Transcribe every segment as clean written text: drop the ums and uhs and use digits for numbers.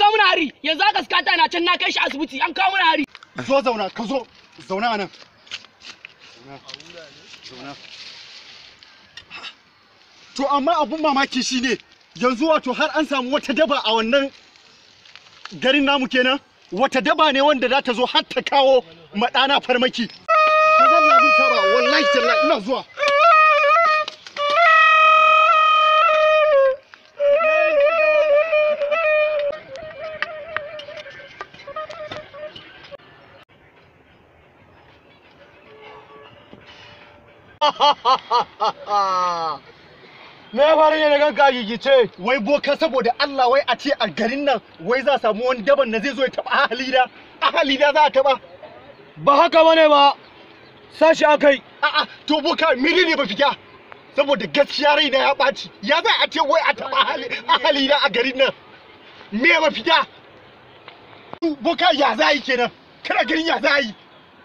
kawo mana hari yanzu aka skata na can na kai shi asibiti an kawo mana hari. Zo zauna ka zo zauna anan. Zauna. To amma abun mamaki shine yanzu wato har an samu wata daba a wannan garin namu kenan. Wata daba ne wanda za ta zo har ta kawo madana farmaki. Ba zan labunta ba wallahi tallahi ina zuwa. Me ya faru ne da ganka gigice? Wai boka saboda Allah wai a ce a garin nan wai za samu wani daban da zai zo ya taba ahali da za a taba. Ba haka bane ba. Sashi akai. A'a to boka miri ne ba fita. Saboda gaskiya raina ya ɓaci. Ya za a ce wai a taba ahali da a garin nan. Me ba fita? Boka ya za yi kenan. Kana garin ya za yi.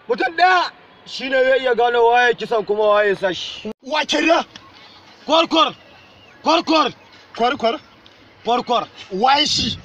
Mutum ɗaya shine zai iya gano waye kisan kuma waye sashi. Wa kenan? Kwarkwar. Kwarkwar. Kwarkwar. Waye shi?